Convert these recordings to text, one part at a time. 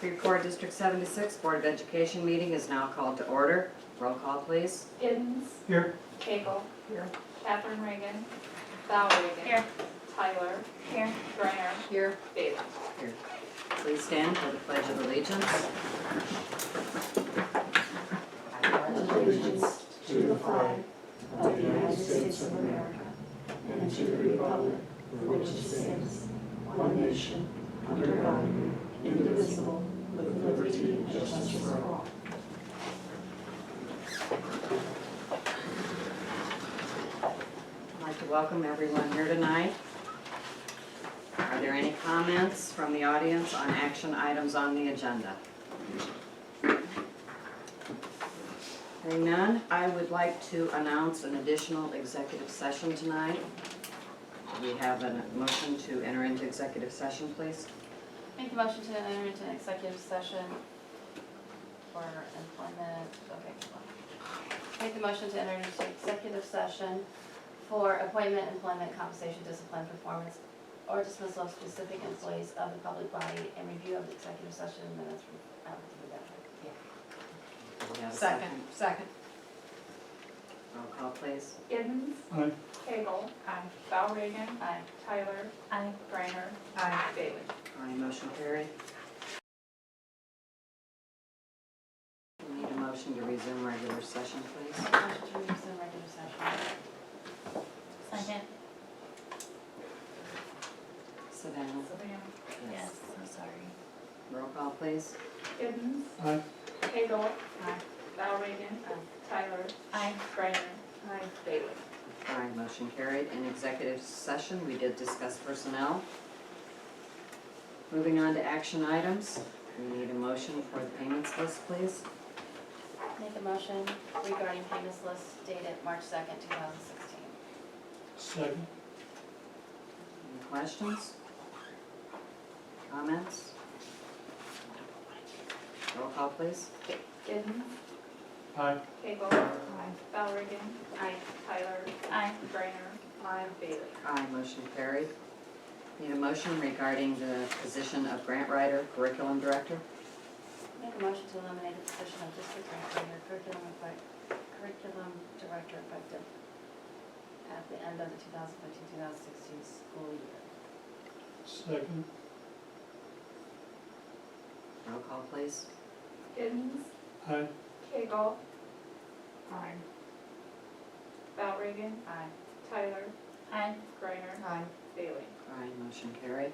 Creve Coeur District 76 Board of Education meeting is now called to order. Roll call, please. Giddens. Here. Cagle. Here. Catherine Reagan. Val Reagan. Here. Tyler. Here. Griner. Here. Bailey. Here. Please stand for the Pledge of Allegiance. Allegiance to the flag of the United States of America and to the republic for which it stands, one nation, under God, indivisible, with liberty and justice for all. I'd like to welcome everyone here tonight. Are there any comments from the audience on action items on the agenda? Hearing none, I would like to announce an additional executive session tonight. Do we have a motion to enter into executive session, please? Make the motion to enter into an executive session for employment, okay, hold on. Make the motion to enter into executive session for appointment, employment, compensation, discipline, performance, or dismissal of specific employees of the public body and review of the executive session minutes from, Do we have a Second. Roll call, please. Giddens. Aye. Cagle. Aye. Val Reagan. Aye. Tyler. Aye. Griner. Aye. Bailey. Aye, motion carried. We need a motion to resume regular session, please. Motion to resume regular session. Second. Savannah? Yes, I'm sorry. Roll call, please. Giddens. Aye. Cagle. Aye. Val Reagan. Tyler. Aye. Griner. Bailey. Aye, motion carried. In executive session, we did discuss personnel. Moving on to action items, we need a motion for the payments list, please. Make a motion regarding payments list dated March 2nd, 2016. Second. Any questions? Comments? Roll call, please. Giddens. Aye. Cagle. Val Reagan. Aye. Tyler. Aye. Griner. Bailey. Aye, motion carried. Need a motion regarding the position of grant writer, curriculum director. Make a motion to eliminate the position of district grant writer, curriculum director effective at the end of the 2015-2016 school year. Second. Roll call, please. Giddens. Aye. Cagle. Val Reagan. Aye. Tyler. Aye. Griner. Bailey. Aye, motion carried.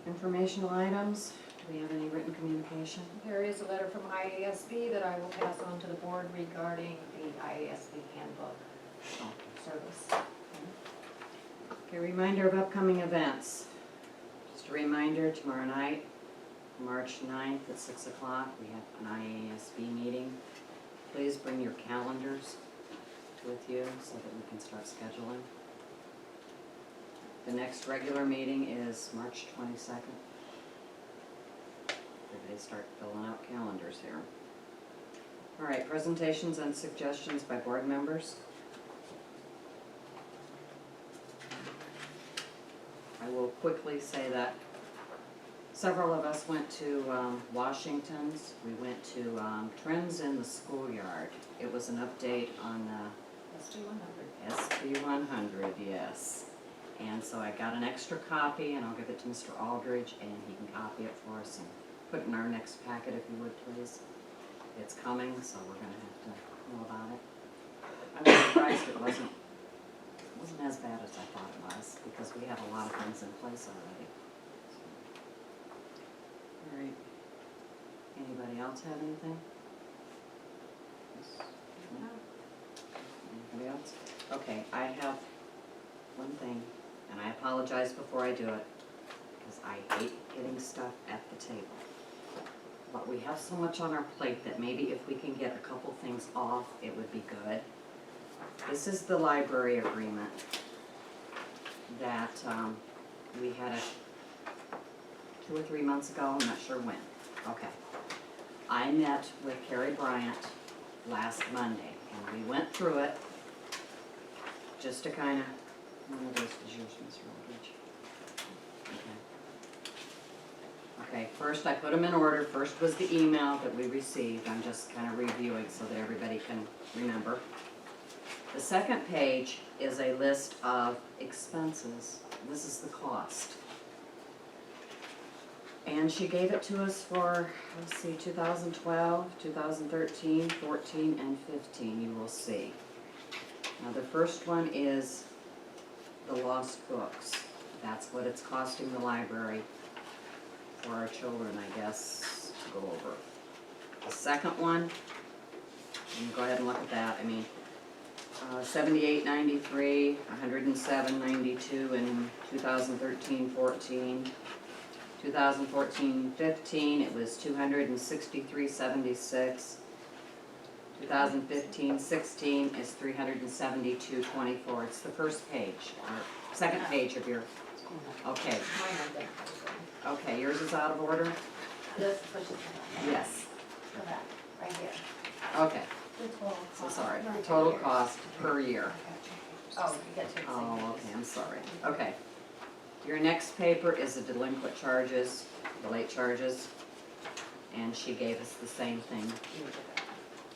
Informational items, do we have any written communication? There is a letter from IASB that I will pass on to the board regarding the IASB handbook service. Okay, reminder of upcoming events. Just a reminder, tomorrow night, March 9th at 6 o'clock, we have an IASB meeting. Please bring your calendars with you so that we can start scheduling. The next regular meeting is March 22nd. Everybody start filling out calendars here. All right, presentations and suggestions by board members. I will quickly say that several of us went to Washington's. We went to Trends in the Schoolyard. It was an update on SB 100, yes. And so I got an extra copy, and I'll give it to Mr. Aldridge, and he can copy it for us and put it in our next packet if you would, please. It's coming, so we're going to have to know about it. I was surprised it wasn't as bad as I thought it was, because we have a lot of things in place already. All right. Anybody else have anything? Yes? No? Anybody else? Okay, I have one thing, and I apologize before I do it, because I hate getting stuff at the table. But we have so much on our plate that maybe if we can get a couple things off, it would be good. This is the library agreement that we had 2 or 3 months ago, I'm not sure when. Okay. I met with Carrie Bryant last Monday, and we went through it just to kind of, one of those is yours, Mr. Aldridge. Okay. Okay, first I put them in order. First was the email that we received. I'm just kind of reviewing so that everybody can remember. The second page is a list of expenses. This is the cost. And she gave it to us for, let's see, 2012, 2013, 14, and 15, you will see. Now the first one is the lost books. That's what it's costing the library for our children, I guess, to go over. The second one, you can go ahead and look at that, I mean, 78.93, 107.92 in 2013-14. 2014-15, it was 263.76. 2015-16 is 372.24. It's the first page, or second page of your, okay. Mine are different. Okay, yours is out of order? This is what she's saying. Yes. Go back, right here. Okay, The total so cost. sorry. Right Total here. cost per year. Oh, you get to the same Oh, page. okay, I'm sorry. Okay. Your next paper is the delinquent charges, the late charges, and she gave us the same thing. You did that.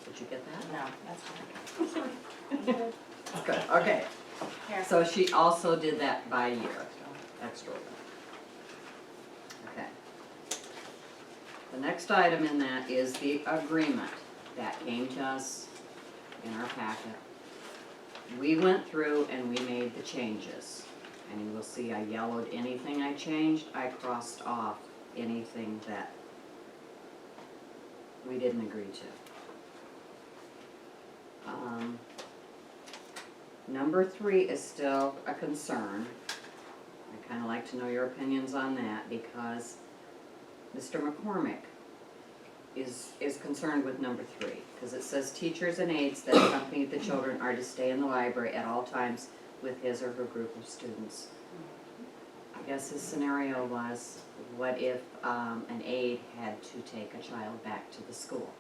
Did you get that? No, that's fine. That's good, okay. Here. So she also did that by year, extra. Okay. The next item in that is the agreement that came to us in our packet. We went through and we made the changes. And you will see I yellowed anything I changed, I crossed off anything that we didn't agree to. Number 3 is still a concern. I kinda like to know your opinions on that because Mr. McCormick is concerned with number 3. Because it says teachers and aides that accompany the children are to stay in the library at all times with his or her group of students. I guess his scenario was, what if an aide had to take a child back to the school?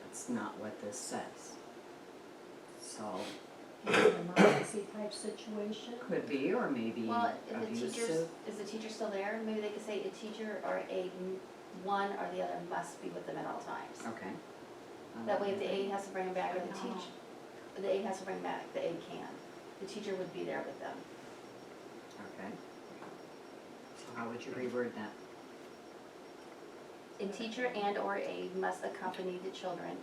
That's not what this says. So, Is it an emergency type situation? could be, or maybe Well, if the teachers, abusive. is the teacher still there? Maybe they could say a teacher or one or the other must be with them at all times. Okay. That way if the aide has to bring them back, or the aide has to bring back, the aide can. The teacher would be there with them. Okay. So how would you reword that? A teacher and or aide must accompany the children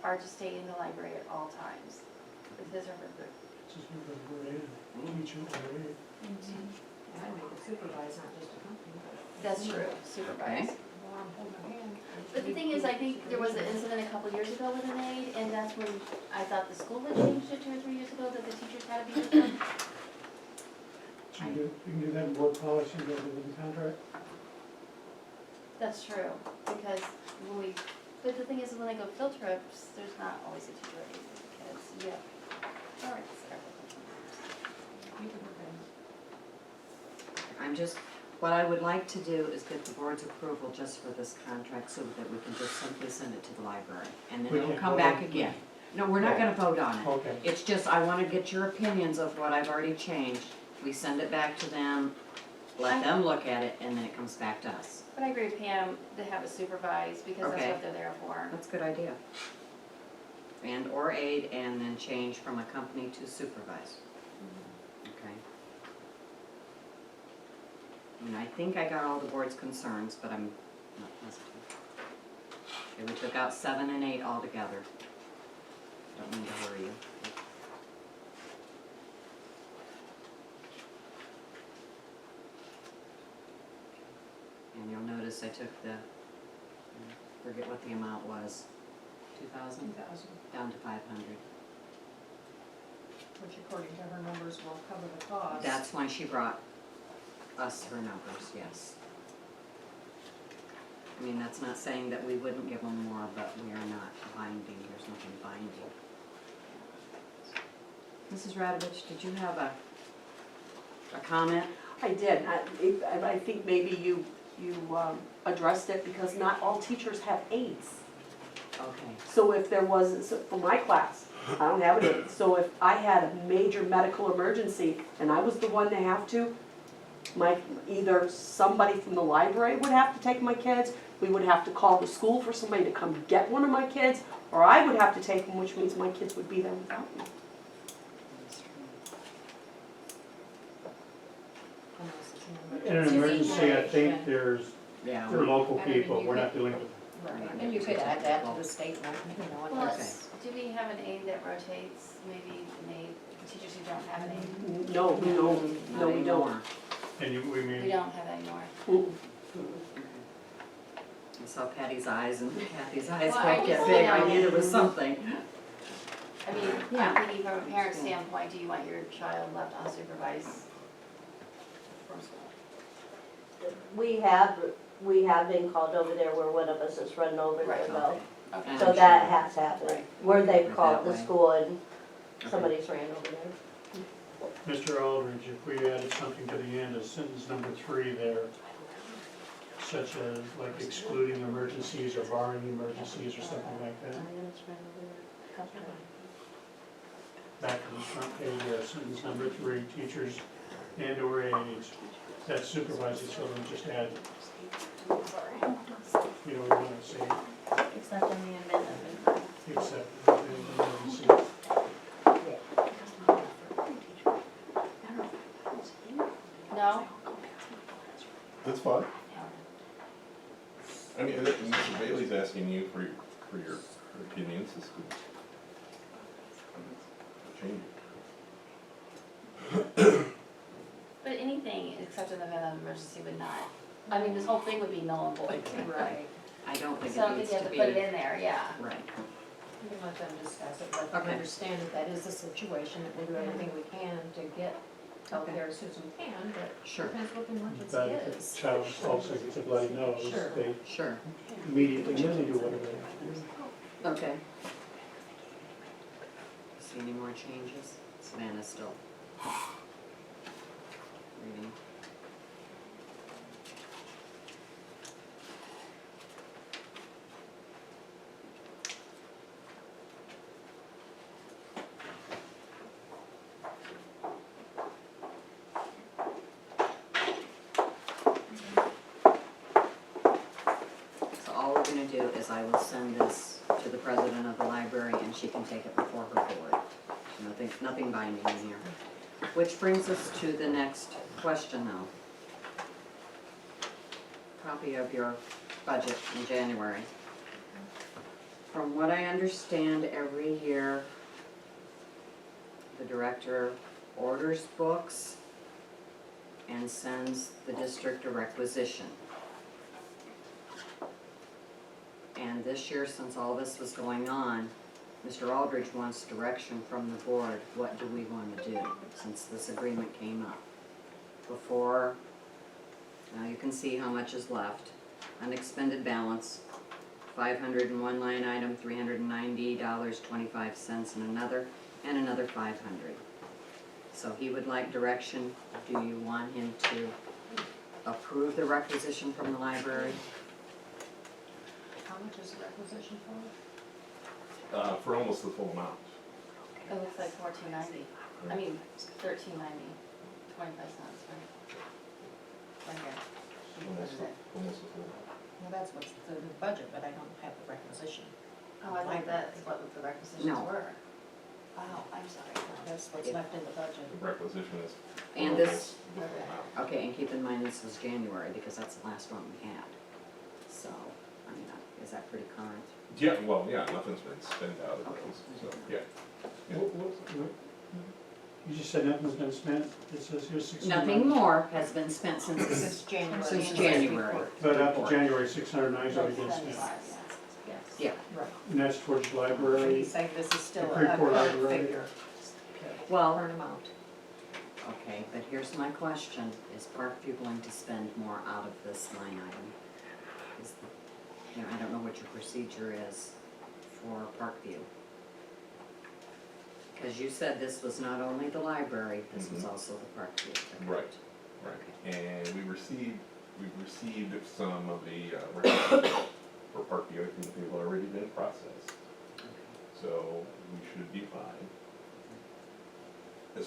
are to stay in the library at all times with his or her group. Just look at the word in, teacher or aide. And I'd make it supervise, not just a company. That's true, supervise. Okay. Well, I'm holding my hand. But the thing is, I think there was an incident a couple years ago with an aide, and that's when I thought the school had changed it 2 or 3 years ago, that the teachers had to be with them. You can do that in board policy, rather than the contract. That's true, because but the thing is, when they go field trips, there's not always a teacher aide, because, yeah. All right, You can look I'm just, what I would like to do is get the board's approval just for this contract so that we can just simply send it to the library. And then We it'll can't come vote back on it. again. No, we're not gonna vote on it. Okay. It's just, I wanna get your opinions of what I've already changed. We send it back to them, let them look at it, and then it comes back to us. but I agree with Pam to have it supervised, because that's Okay. what they're there for. That's a good idea. And or aid, and then change from accompany to supervise. Okay. And I think I got all the board's concerns, but I'm not positive. Okay, we took out 7 and 8 altogether. Don't mean to hurry you. And you'll notice I took the, forget what the amount was, 2,000 down to 500. which according to her numbers will cover the cost. That's why she brought us her numbers, yes. I mean, that's not saying that we wouldn't give them more, but we are not binding, there's nothing binding. Mrs. Radovich, did you have a comment? I did. I think maybe you addressed it because not all teachers have aides. Okay, So if there was, so for my class, I don't have an aide. So if I had a major medical emergency and I was the one to have to, either somebody from the library would have to take my kids, we would have to call the school for somebody to come get one of my kids, or I would have to take them, which means my kids would be there without me. In an emergency, I think they're Yeah. local people, we're not dealing with. Right, and you could add that to the statement, you know, and Well, that's- do we have an aide that rotates, maybe an aide, teachers who don't have an aide? No, we don't, Not no, we don't. anymore. And you, we We mean, don't have that anymore. I saw Patty's eyes and Kathy's eyes Well, I both get just, big, you I know- knew there was something. I mean, Yeah. I'm thinking from a parent standpoint, do you want your child left unsupervised from school? We have been called over there where one of us is running over there Right. though. Okay. And So I'm that sure- has happened, Right. where they've Right called that the way. school and Okay. somebody's ran over there. Mr. Aldridge, if we added something to the end of sentence number 3 there, such as like excluding emergencies or barring emergencies or something like that, back to the front page there, sentence number 3, teachers and or aides that supervise the children, just add, you know, we want to say, Except in the amendment. except in emergency. No? That's fine. I mean, Mr. Bailey's asking you for your opinions as to change it. But anything except in the event of emergency would not, I mean, this whole thing would be null and void. Right, I don't think So I it think needs you have to to be. put it in there, yeah. Right, you can let them discuss it, let them Okay. understand that that is the situation, that we'll do everything we can to get out Okay. there as soon as we can, but sure, depends what the emergency But if the is. child also gets a bloody nose, Sure. they sure, immediately need to do whatever they have to do. okay. See any more changes? Savannah's still reading. So all we're gonna do is I will send this to the president of the library and she can take it before her board. Nothing binding in here. Which brings us to the next question now. Copy of your budget in January. From what I understand, every year, the director orders books and sends the district a requisition. And this year, since all this was going on, Mr. Aldridge wants direction from the board, what do we want to do, since this agreement came up? Before, now you can see how much is left. Unexpended balance, 500 in one line item, $390.25 in another, and another 500. So he would like direction, do you want him to approve the requisition from the library? How much is the requisition for? For almost the full amount. It looks like $14.90, I mean, $13.90, 25 cents, right? Right here. Almost the full amount. Well, that's what's the budget, but I don't have the requisition. Oh, I thought that's what the requisitions No. were. Oh, I'm sorry. That's what's left in the budget. The requisition is And almost this, the full amount. okay, and keep in mind this was January, because that's the last one we had. So, I mean, is that pretty current? Yeah, well, yeah, nothing's been spent out of those, so, yeah. Yeah. What- You just said nothing's been spent, it says here 600. Nothing more has been spent since Since this, January. since January. But up to January, 609 has already been spent. 75, Yes. Yeah, Right. And that's towards He's library, saying this is still The a Creve Coeur current library. figure, well, current amount. okay, but here's my question, is Parkview going to spend more out of this line item? Is, you know, I don't know what your procedure is for Parkview. Because you said this was not only the library, this was Mhm. also the Parkview. Right, right. And we've received some of the requisitions for Parkview, I think they've already been processed. So we should be fine. As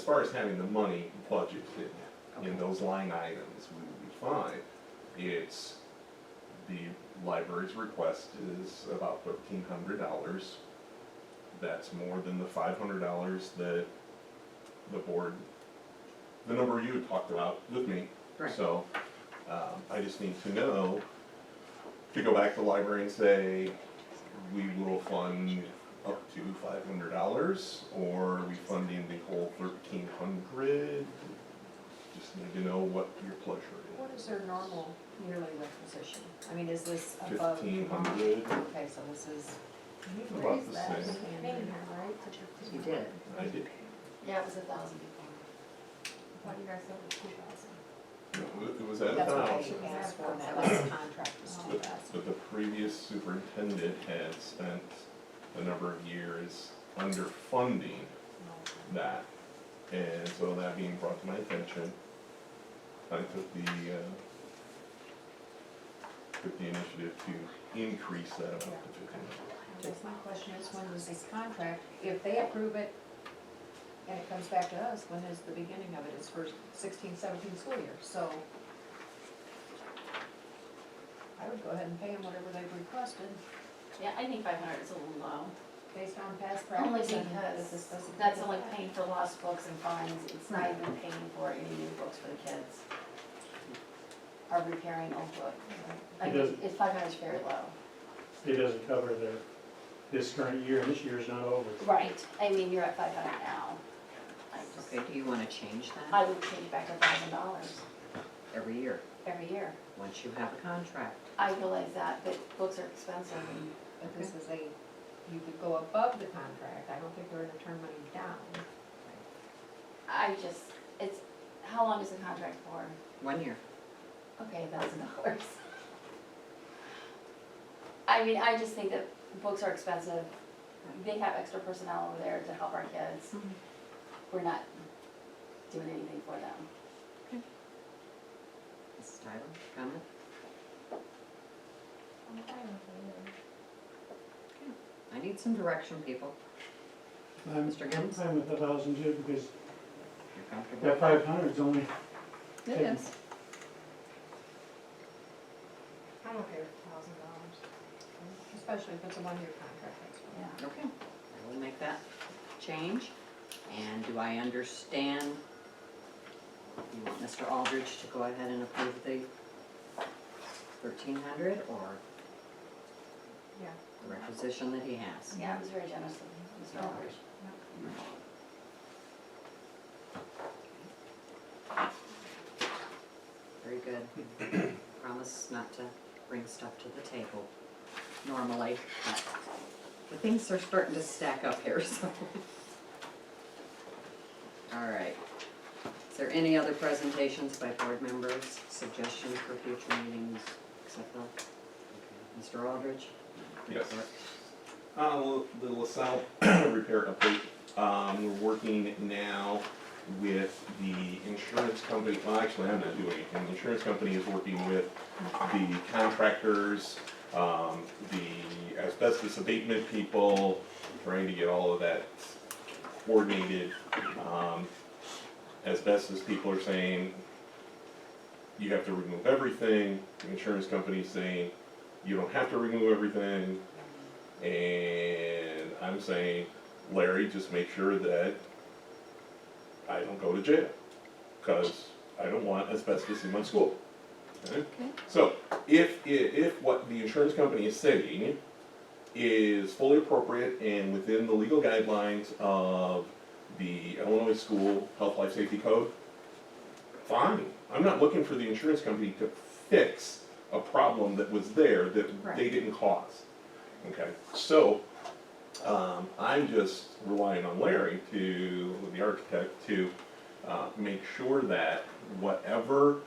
far as having the money budgeted. in those line items, we would be fine. It's, the library's request is about $1,300. That's more than the $500 that the board, the number you had talked about with me. Right. So, I just need to know, to go back to the library and say, we will fund up to $500, or are we funding the whole 1,300? Just need to know what your pleasure What is. is their normal yearly requisition? I mean, is this above? 1,500, Okay, so this is. about the same. You did. I did, Yeah, it was 1,000 before. What do you guys say, 2,000? no, it was at That's what 1,000. I asked for, that last contract was But 2,000. but the previous superintendent had spent a number of years underfunding that. And so that being brought to my attention, I took the initiative to increase that amount to 1,500. I guess my question is, when was this contract, if they approve it and it comes back to us, when is the beginning of it? It's for 16-17 school year, so I would go ahead and pay them whatever they've requested, Yeah, I think 500 is a little low. based on past Only practice. and because this doesn't- that's only paying for lost books and fines, it's not even paying for any new books for the kids. Or repairing old books. I It think doesn't- it's 500 is very low. It doesn't cover this current year, and this year's not over. Right, I mean, you're at 500 now. Okay, do you wanna change I that would change it back to $1,000 every year, every year. once you have a contract? I realize that, but books are expensive and But this is you could go above the contract, I don't think we're gonna turn money down. I just, how long is the contract for? 1 year. Okay, $1,000. I mean, I just think that books are expensive. They have extra personnel over there to help our kids. We're not doing anything for them. Mrs. Tyler, comment? I'm fine with it. I need some direction, people. Mr. Gibbons? I'm with 1,000 too, because You're comfortable? that 500's only, It is. I'm okay with $1,000, especially if it's a one-year contract, that's fine. Yeah. Okay, I will make that change. And do I understand, you want Mr. Aldridge to go ahead and approve the 1,300 or Yeah. the requisition that he has? Yeah, it was very generous of Mr. Aldridge. Very good. Promise not to bring stuff to the table normally, but the things are starting to stack up here, so. All right. Is there any other presentations by board members, suggestions for future meetings, except that? Okay. Mr. Aldridge? Yes. The LaSalle repair update, we're working now with the insurance company, well, actually, I'm not doing anything. The insurance company is working with the contractors, the asbestos abatement people, trying to get all of that coordinated. Asbestos people are saying, you have to remove everything. The insurance company's saying, you don't have to remove everything. And I'm saying, Larry, just make sure that I don't go to jail, because I don't want asbestos in my school. Okay? So, if what the insurance company is saying is fully appropriate and within the legal guidelines of the Illinois School Health, Life, Safety Code, fine. I'm not looking for the insurance company to fix a problem that was there that they didn't cause. Okay, so I'm just relying on Larry the architect, to make sure that whatever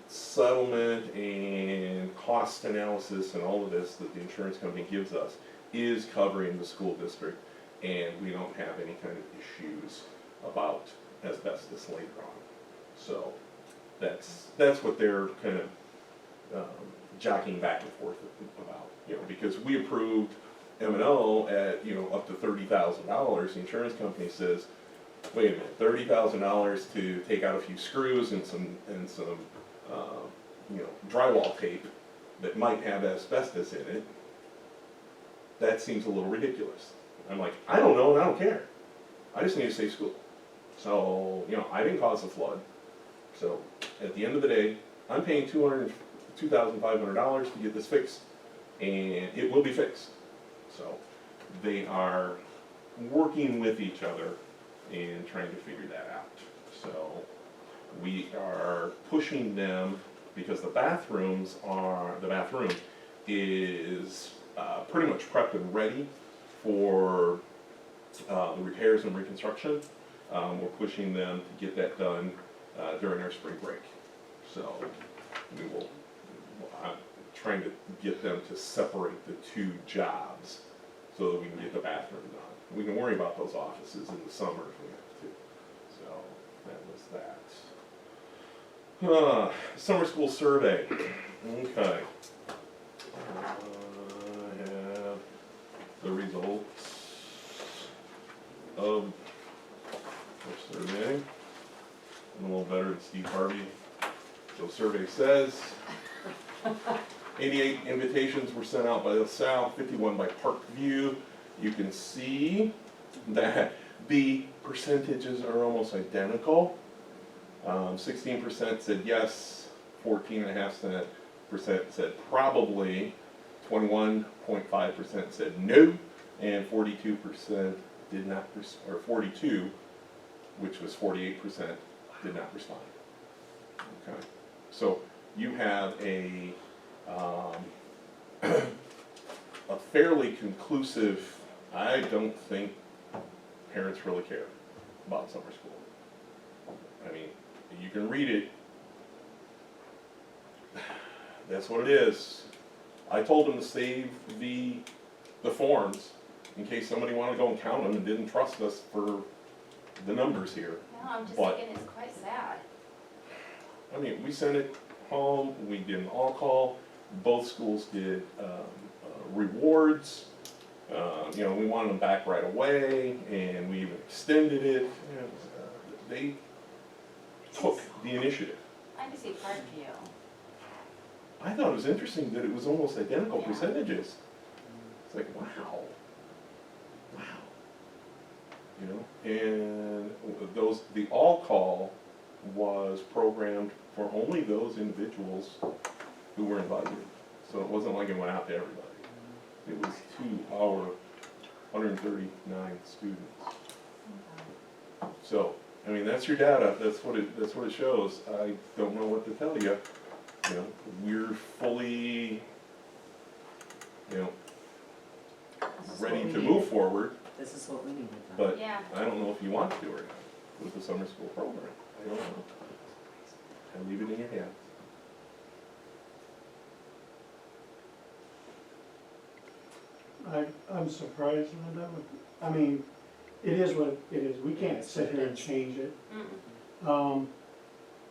settlement and cost analysis and all of this that the insurance company gives us is covering the school district, and we don't have any kind of issues about asbestos later on. So that's what they're kind of jockeying back and forth about, because we approved M&O at, up to $30,000. The insurance company says, wait a minute, $30,000 to take out a few screws and some, you know, drywall tape that might have asbestos in it, that seems a little ridiculous. I'm like, I don't know and I don't care. I just need a safe school. So, you know, I didn't cause the flood. So at the end of the day, I'm paying $2,500 to get this fixed, and it will be fixed. So they are working with each other and trying to figure that out. So we are pushing them because the bathroom is pretty much prepped and ready for the repairs and reconstruction. We're pushing them to get that done during our spring break. So I'm trying to get them to separate the two jobs so that we can get the bathroom done. We can worry about those offices in the summer if we have to. So that was that. Summer school survey. Okay. I have the results of the survey. I'm a little better than Steve Harvey. So survey says 88 invitations were sent out by LaSalle, 51 by Parkview. You can see that the percentages are almost identical. 16% said yes, 14.5% said probably, 21.5% said no, and 42% did not, or 42, which was 48%, did not respond. Okay, so you have a a fairly conclusive, I don't think parents really care about summer school. I mean, you can read it, that's what it is. I told them to save the forms in case somebody wanted to go and count them and didn't trust us for the numbers here. No, I'm just But- thinking it's quite sad. I mean, we sent it home, we did an all-call, both schools did rewards. You know, we wanted them back right away, and we even extended it. And, they took the initiative. I can see Parkview. I thought it was interesting that it was almost identical Yeah. percentages. It's like, wow. Wow. You know, and the all-call was programmed for only those individuals who were invited. So it wasn't like it went out to everybody. It was to our 139 students. So, I mean, that's your data, that's what it shows. I don't know what to tell you. You know, we're fully, you know, This is ready what we to needed. move forward, This is what we needed. but Yeah. I don't know if you want to do it or not with the summer school program. I don't know. I leave it in your hands. I'm surprised, Linda, I mean, it is what it is, we can't sit here and change it. Mm-mm.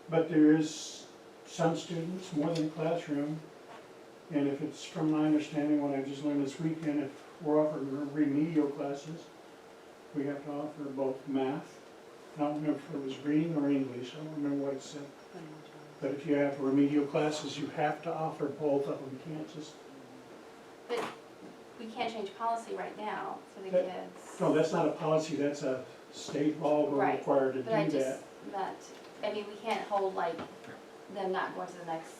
But there is some students, more than a classroom, and if it's from my understanding, what I just learned this weekend, if we're offering remedial classes, we have to offer both math, I don't remember if it was reading or English, I don't remember what it said. But if you have remedial classes, you have to offer both of them, you can't just, But we can't change policy right now for the That- kids. no, that's not a policy, that's a state law, we're Right. required to do But I that. just meant, I mean, we can't hold like them not going to the next.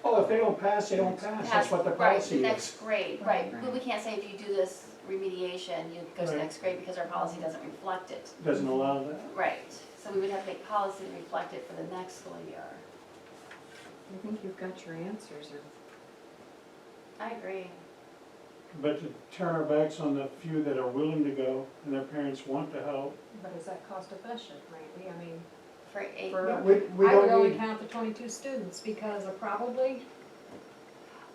Oh, if they don't pass, they don't pass, that's what the policy Right, is. next grade, right, but we can't say if you do this remediation, you go to the Right. next grade because our policy doesn't reflect it. Doesn't allow that. Right, so we would have to make policy to reflect it for the next school year. I think you've got your answers, or I agree. But to turn our backs on the few that are willing to go and their parents want to help, But is that cost efficient, Randy? I mean, For eight, for, we I would don't only need, count the 22 students because of probably,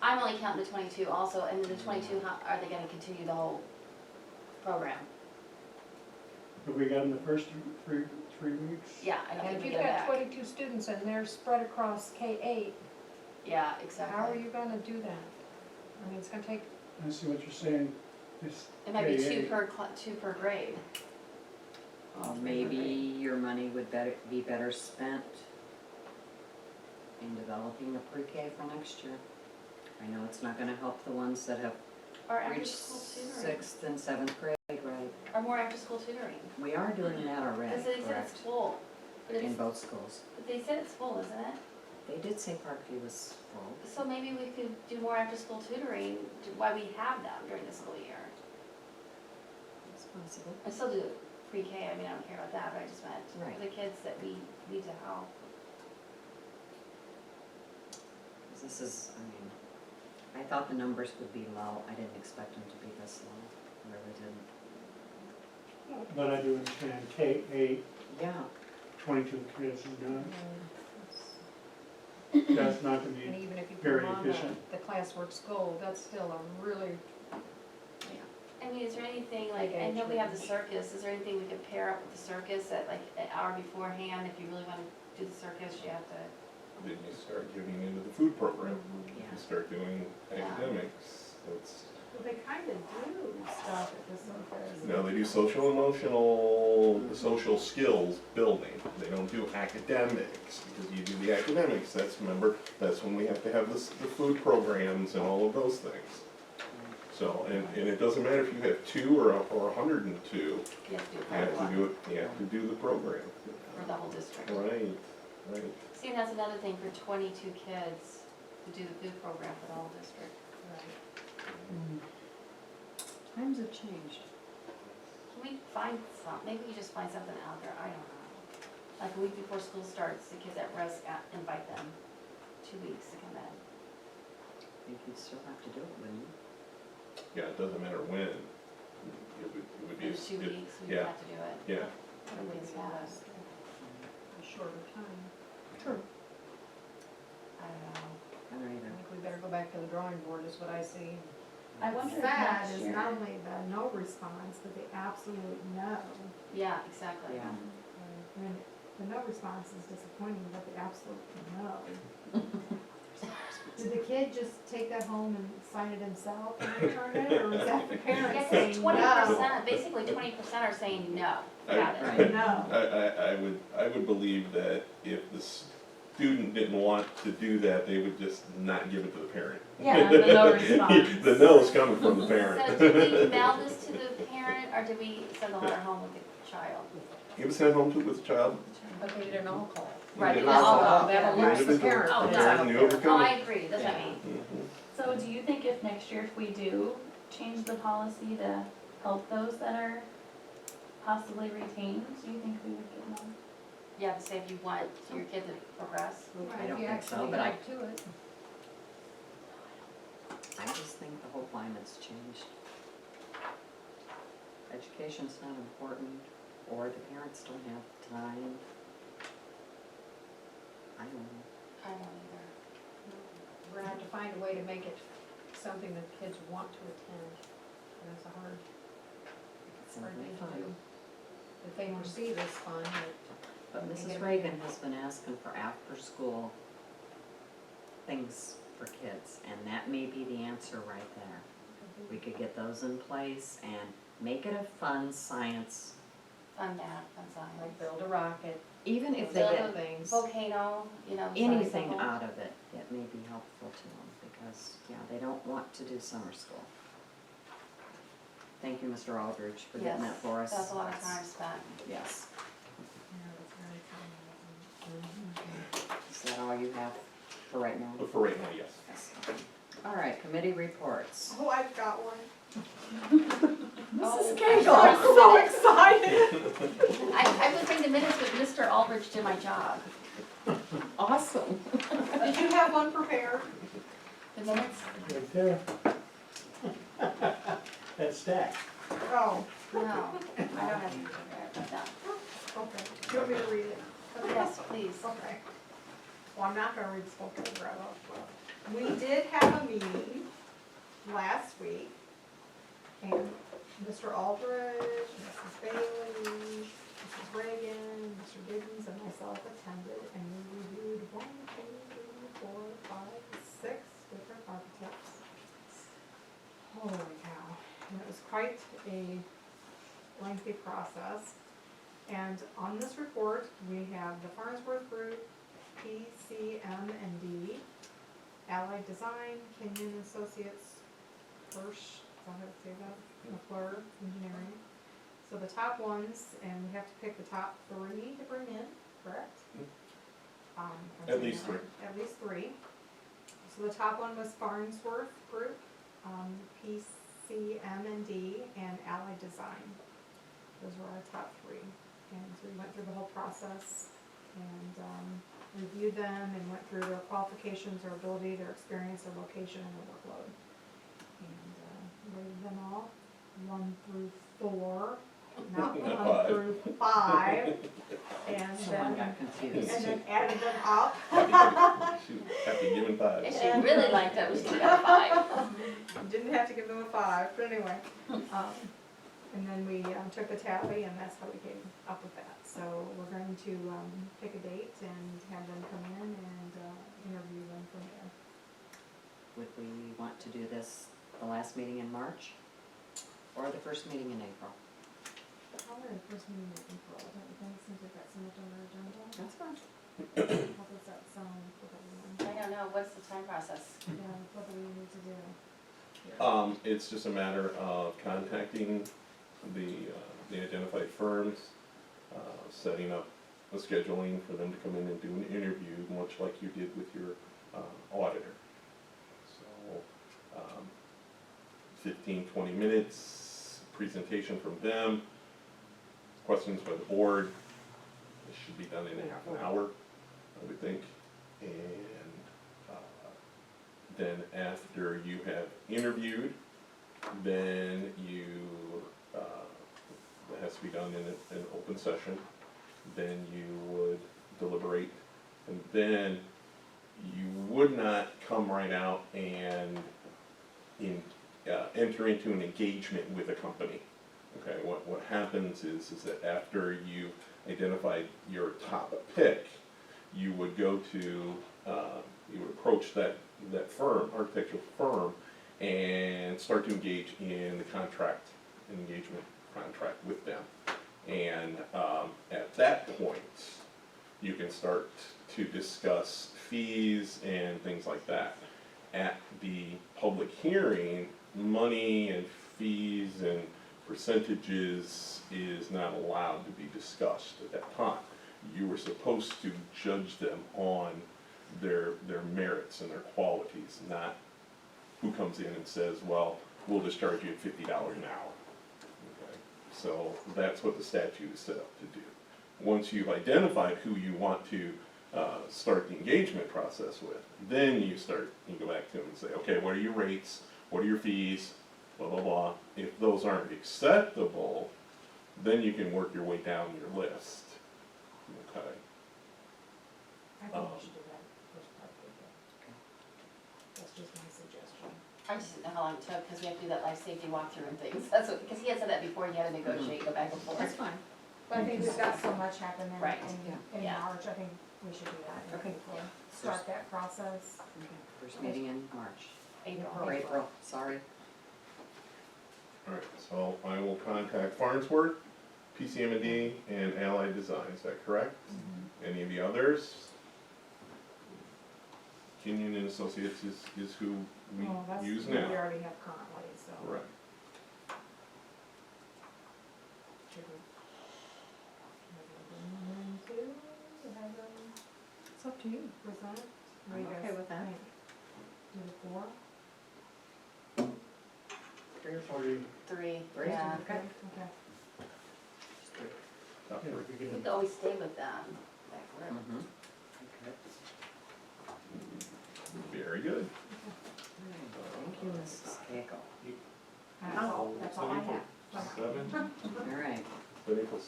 I'm only counting the 22 also, and then the 22, how, are they gonna continue the whole program? but we got in the first three weeks. Yeah, I don't and think if we you've get it got back. 22 students and they're spread across K-8, Yeah, how are exactly. you gonna do that? I mean, it's gonna take, I see what you're saying, it's It might be K-8. two per grade. Maybe your money would be better spent in developing a pre-K for next year. I know it's not gonna help the ones that have Or after reached school tutoring, 6th and 7th grade, right? or more after school tutoring. We are doing that already, Because they said it's correct? full, but In it's, both schools. but they said it's full, isn't it? They did say Parkview was full. So maybe we could do more after school tutoring, while we have them during the school year. It's possible. I still do pre-K, I mean, I don't care about that, but I just meant Right. for the kids that we need to help. This is, I mean, I thought the numbers would be low. I didn't expect them to be this low. I really didn't. But I do understand K-8, Yeah, 22 kids is not, And that's not gonna be, even if you put Very them on efficient. the classwork goal, that's still a really, I mean, is there anything, like, I know we have the circus, is there anything we could pair up with the circus at like an hour beforehand? If you really wanna do the circus, you have to. Then you start getting into the food program. yeah. You start doing academics, it's, well, they kind of do stuff at the circus. no, they do social emotional, the social skills building. They don't do academics, because you do the academics, that's, remember, that's when we have to have the food programs and all of those things. So, and it doesn't matter if you have 2 or 102, You have to do you part have to one do it, you have to do the program. for the whole district. Right, right. See, and that's another thing for 22 kids to do the food program for the whole district. Times have changed. Can we find maybe we just find something out there, I don't know. Like a week before school starts, the kids at risk, invite them 2 weeks to come in. I think you'd still have to do it, wouldn't you? Yeah, it doesn't matter when. It would be. In 2 weeks, we yeah. have to do it. Yeah, Everybody's fast. A shorter time. True. I don't know. I don't I either. think we better go back to the drawing board is what I see. I wonder if Sad next is year. not only the no response, but the absolute no. Yeah, exactly. Yeah. I mean, the no response is disappointing, but the absolute no. Did the kid just take that home and sign it himself and return it, or was that the Yeah, parents because saying no? 20%, basically 20% are saying no, got it. Right. No. I would believe that if the student didn't want to do that, they would just not give it to the parent. Yeah, the no response. The no's coming from the So parent. do we mail this to the parent, or do we send the letter home with the child? Give it sent home to with the child. But they didn't all call. Right, Yeah. because all Oh, of that'll them. lose the Individual. parent. Oh, that's no. out Knew there. it was Oh, I coming. agree, that's what I Yeah. mean. So do you think if next year, if we do change the policy to help those that are possibly retained, do you think we would get more? Yeah, to say if you want your kid to progress. I don't If you think so, actually but I got to it. just think the whole climate's changed. Education's not important, or the parents don't have time. I don't know. I don't either. We're gonna have to find a way to make it something that kids want to attend. And that's a hard It's thing simply to fun. do. That they perceive as fun, But They Mrs. get- Reagan has been asking for after-school things for kids, and that may be the answer right there. We could get those in place and make it a fun science, Fun math, fun like science. build a rocket, even if they those get other things. Volcano, you know, something anything simple. out of it that may be helpful to them, because, yeah, they don't want to do summer school. Thank you, Mr. Aldridge, for getting that Yes, for us. that's a lot of time spent. Yes. Yeah, that's very common. Is that all you have for right now? But for right now, yes. Yes. All right, committee reports. Oh, I've got one. Oh, Cagle, I'm so excited. I would bring the minutes, but Mr. Aldridge did my job. Awesome. Did you have one prepared? The minutes, Right there. That stack. Oh, no, I don't have anything there, but no. okay. Do you want me to read it? Yes, please. Okay. Well, I'm not gonna read the full paragraph. We did have a meeting last week, and Mr. Aldridge, Mrs. Bailey, Mrs. Reagan, Mr. Diggins, and myself attended, and we reviewed 1, 2, 3, 4, 5, 6 different architects. Holy cow. And it was quite a lengthy process. And on this report, we have the Farnsworth Group, PCM&D, Allied Design, Kenyon Associates, Hirsch, is that how to say that? McClure Engineering. So the top ones, and we have to pick the top 3 to bring in, correct? I'm At saying least that right. At least 3. So the top one was Farnsworth Group, PCM&D, and Allied Design. Those were our top 3. And so we went through the whole process and reviewed them and went through their qualifications, their ability, their experience, their location, and their workload. And rated them all, 1 through 4, not 1 through 5. And Someone then, got confused. and then added them up. Shoot, happy giving fives. If she really liked it, we should have 5. Didn't have to give them a 5, but anyway. And then we took the tally, and that's how we came up with that. So we're going to pick a date and have them come in and interview them from there. Would we want to do this the last meeting in March or the first meeting in April? Probably the first meeting in April, don't you think, since we've got so much on our agenda? That's fine. How does that sound with everyone? I don't know, what's the time process? Yeah, what do we need to do? here? It's just a matter of contacting the identified firms, setting up the scheduling for them to come in and do an interview, much like you did with your auditor. So, 15, 20 minutes, presentation from them, questions by the board. This should be done in half an hour, I would think. And then after you have interviewed, then you, that has to be done in an open session. Then you would deliberate, and then you would not come right out and enter into an engagement with a company. Okay, what happens is that after you identified your top pick, you would go to, you would approach that firm, architectural firm, and start to engage in the contract, an engagement contract with them. And at that point, you can start to discuss fees and things like that. At the public hearing, money and fees and percentages is not allowed to be discussed at that time. You were supposed to judge them on their merits and their qualities, not who comes in and says, well, we'll just charge you at $50 an hour. Okay? So that's what the statute is set up to do. Once you've identified who you want to start the engagement process with, then you go back to them and say, okay, what are your rates? What are your fees? Blah, blah, blah. If those aren't acceptable, then you can work your way down your list. Okay. I think we should do that first part of it. That's just my suggestion. I just didn't know how long it took, because we have to do that life safety walkthrough and things. That's what, because he had said that before, he had to negotiate, go back and forth. That's fine. But I think we've got so much happening Right. in Yeah. March, I think we should do that. And Okay. we'll start that process. Okay, first meeting in March. April. Or April, sorry. All right, so I will contact Farnsworth, PCM&D, and Allied Design, is that correct? Any of the others? Kenyon and Associates is who we Well, that's use who now. we already have currently, so. Right. Should we have them to have them It's up to you. present? What do I'm you guys okay with that. think? Do the 4? 3 or 4? 3, Three? yeah. Okay. Okay. Top Yeah, three. we We could could always stay with them, that group. Mm-hmm. Okay. Very good. Thank you, Mrs. Cagle. That's all I have. 7, All right, April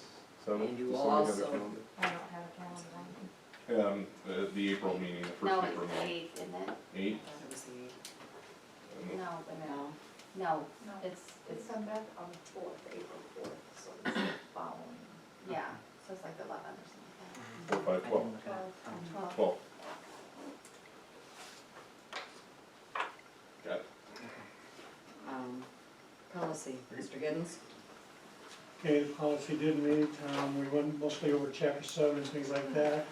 7th. And you just will so we have a also- calendar. I don't have a calendar on me. The April meeting, the No, first it's April the meeting. 8th, isn't it? 8? I thought it was the 8th. No, wait a minute. No, No, No, it's, come back on the 4th, April 4th, so it's the following. yeah, so it's like the 11th or something. 4, 5, I 12. didn't look at it. 12. 12. Got it. Okay. Policy, Mr. Giddens? Okay, the policy did meet, we went mostly over chapter 7 and things like that.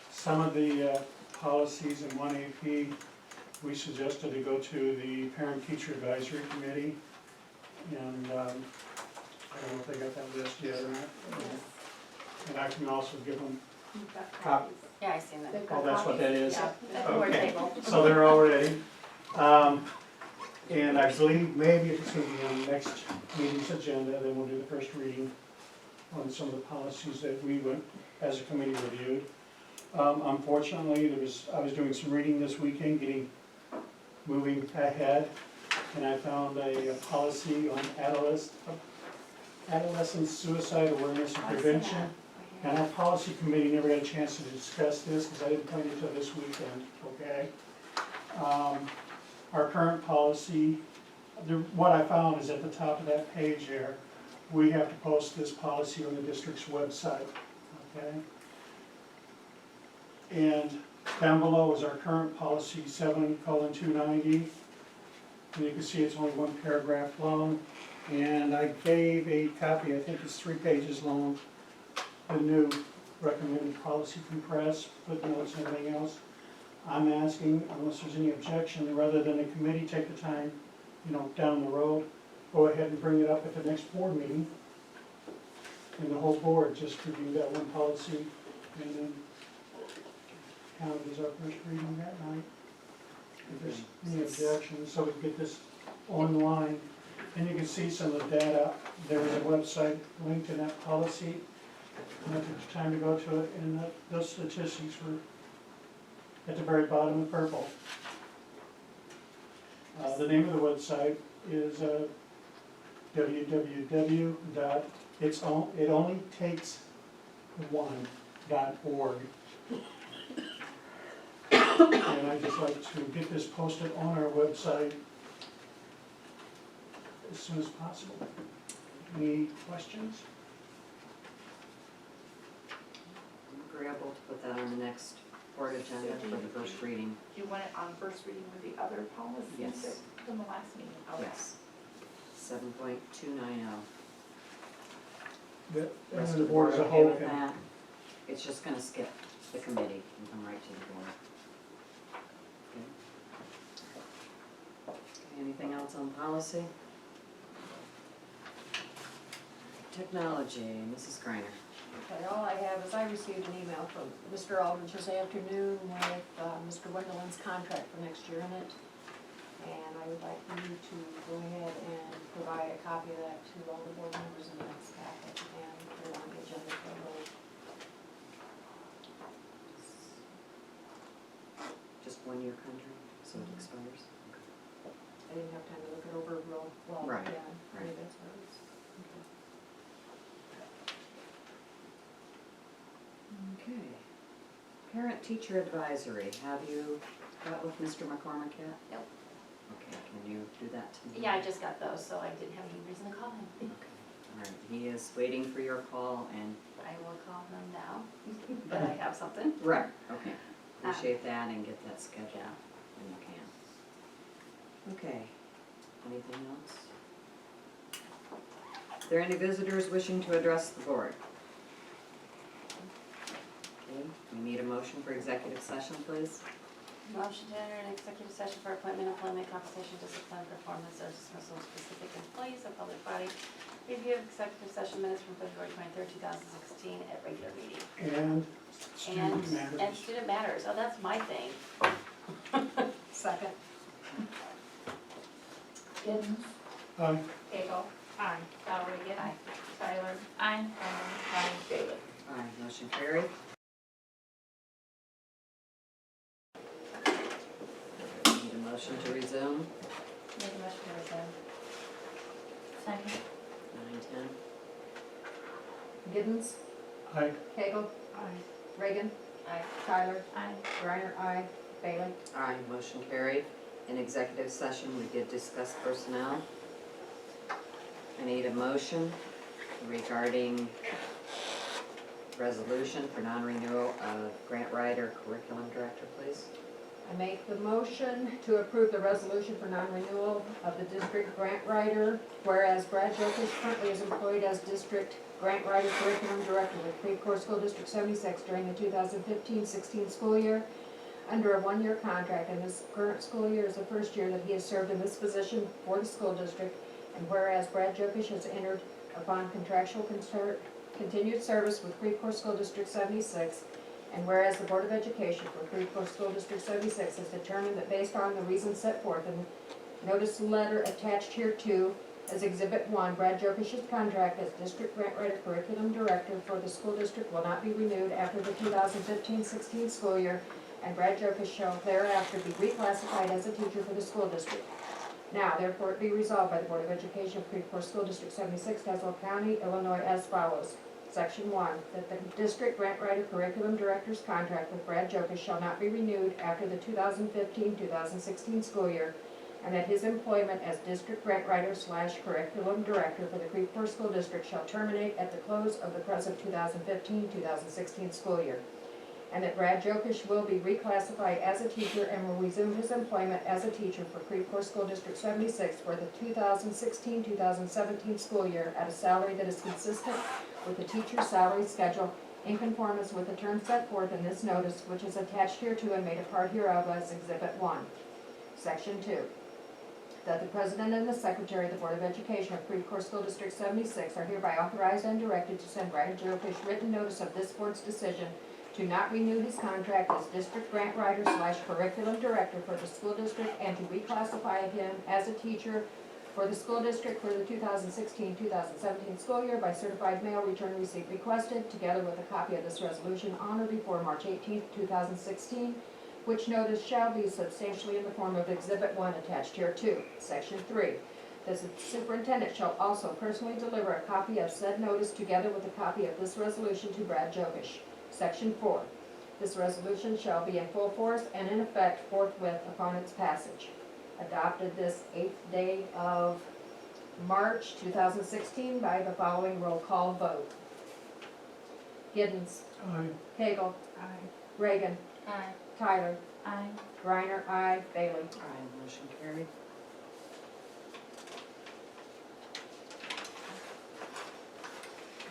Some of the policies in 1AP, we suggested to go to the parent-teacher advisory committee. And I don't know if they got that list yet or not. And I can also give them, You've got Copy. copies. Yeah, I seen that. They've got oh, that's what that is? Yeah, at the board Okay. table. So they're all ready. And I believe maybe it's gonna be on the next meeting's agenda, then we'll do the first reading on some of the policies that we went, as a committee, reviewed. Unfortunately, I was doing some reading this weekend, moving ahead, and I found a policy on adolescent suicide awareness and I see prevention. that. And our policy committee never got a chance to discuss this, because I didn't find it until this weekend, okay? Our current policy, what I found is at the top of that page there, we have to post this policy on the district's website, okay? And down below is our current policy 7:290. And you can see it's only one paragraph long. And I gave a copy, I think it's 3 pages long, the new recommended policy compressed, footnotes and everything else. I'm asking, unless there's any objection, rather than the committee take the time, down the road, go ahead and bring it up at the next board meeting. And the whole board just review that one policy and then count it as our first reading that night. If there's any objections, so we can get this online. And you can see some of the data. There is a website linked in that policy. And if there's time to go to it, and those statistics were at the very bottom in purple. The name of the website is www.itonttakesone.org. And I'd just like to get this posted on our website as soon as possible. Any questions? Agreeable to put that on the next board agenda for the first reading. Do you want it on first reading with the other policies Yes. that from the last meeting? Okay. Yes. 7.290. The Rest the of the board board as a okay whole with can. that? It's just gonna skip the committee and come right to the board. Okay. Anything else on policy? Technology, Mrs. Greiner. Okay, all I have is I received an email from Mr. Aldridge this afternoon with Mr. Wendelin's contract for next year in it. And I would like you to go ahead and provide a copy of that to all the board members in the next packet and put it on the agenda for a vote. Just 1 year contract, so it expires? I didn't have time to look it over real well. Right, Yeah, right. maybe that's what it is. Okay. Parent-teacher advisory, have you got with Mr. McCormick yet? Nope. Okay, can you do that tonight? Yeah, I just got those, so I didn't have any reason to call him. Okay, all right, he is waiting for your call and, I will call him now, that I have something. right, okay. Appreciate that and get that scheduled when you can. Okay, anything else? Are there any visitors wishing to address the board? Okay, we need a motion for executive session, please. Motion to enter an executive session for appointment, employment, compensation, discipline, performance, or dismissal of specific employees of public body. Review of executive session minutes from February 23rd, 2016 at regular meeting. And student matters. And student matters, oh, that's my thing. Second. Giddens, Aye. Gable, aye. Valerie, Aye. Tyler, aye. Aye. Bailey. Aye, motion carried. Need a motion to resume, Make a motion to resume. Second. 9:10. Giddens, Aye. Cagle, Aye. Reagan, Aye. Tyler, Aye. Reiner, aye. Bailey. Aye, motion carried. In executive session, we did discuss personnel. I need a motion regarding resolution for non-renewal of grant writer curriculum director, please. I make the motion to approve the resolution for non-renewal of the district grant writer, whereas Brad Jokers currently is employed as district grant writer curriculum director with Creve Coeur School District 76 during the 2015-16 school year under a one-year contract, and this current school year is the first year that he has served in this position for the school district. And whereas Brad Jokish has entered upon contractual continued service with Creve Coeur School District 76, and whereas the Board of Education for Creve Coeur School District 76 has determined that based on the reasons set forth in the notice letter attached hereto as Exhibit 1, Brad Jokish's contract as District Grant Writer Curriculum Director for the school district will not be renewed after the 2015-16 school year, and Brad Jokish shall thereafter be reclassified as a teacher for the school district. Now, therefore, it be resolved by the Board of Education of Creve Coeur School District 76, Tazewell County, Illinois, as follows. Section 1, that the District Grant Writer Curriculum Director's contract with Brad Jokish shall not be renewed after the 2015-2016 school year, and that his employment as District Grant Writer / Curriculum Director for the Creve Coeur School District shall terminate at the close of the present 2015-2016 school year, and that Brad Jokish will be reclassified as a teacher and will resume his employment as a teacher for Creve Coeur School District 76 for the 2016-2017 school year at a salary that is consistent with the teacher's salary schedule in conformance with the terms set forth in this notice, which is attached hereto and made a part hereof as Exhibit 1. Section 2, that the President and the Secretary of the Board of Education of Creve Coeur School District 76 are hereby authorized and directed to send Brad Jokish written notice of this board's decision to not renew his contract as District Grant Writer / Curriculum Director for the school district and to reclassify him as a teacher for the school district for the 2016-2017 school year by certified mail, return receipt requested, together with a copy of this resolution on or before March 18, 2016, which notice shall be substantially in the form of Exhibit 1 attached hereto. Section 3. The superintendent shall also personally deliver a copy of said notice together with a copy of this resolution to Brad Jokish. Section 4. This resolution shall be in full force and in effect forthwith upon its passage. Adopted this 8th day of March 2016 by the following roll call vote. Giddens. Aye. Cagle. Aye. Reagan. Aye. Tyler. Aye. Reiner. Aye. Bailey. Aye, motion carried.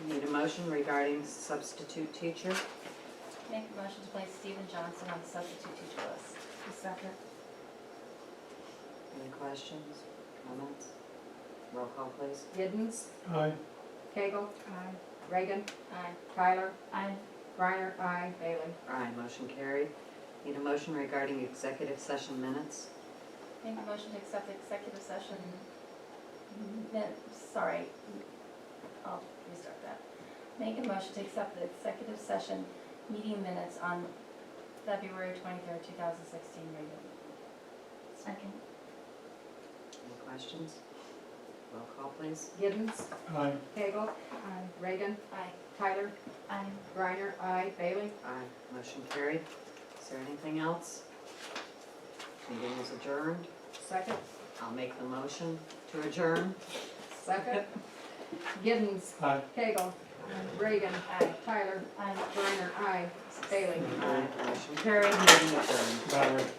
Need a motion regarding substitute teacher? Make a motion to place Stephen Johnson on the substitute teacher list. Second. Any questions, comments? Roll call, please. Giddens. Aye. Cagle. Aye. Reagan. Aye. Tyler. Aye. Reiner. Aye. Bailey. Aye, motion carried. Need a motion regarding executive session minutes? Make a motion to accept the executive session. I'll restart that. Make a motion to accept the executive session meeting minutes on February 23rd, 2016 regular. Second. Any questions? Roll call, please. Giddens. Aye. Cagle. Aye. Reagan. Aye. Tyler. Aye. Reiner. Aye. Bailey. Aye, motion carried. Is there anything else? Meeting is adjourned. Second. I'll make the motion to adjourn. Second. Giddens. Aye. Cagle. Reagan. Aye. Tyler. Aye. Reiner. Aye. Bailey. Aye, motion carried, meeting adjourned. Valerie.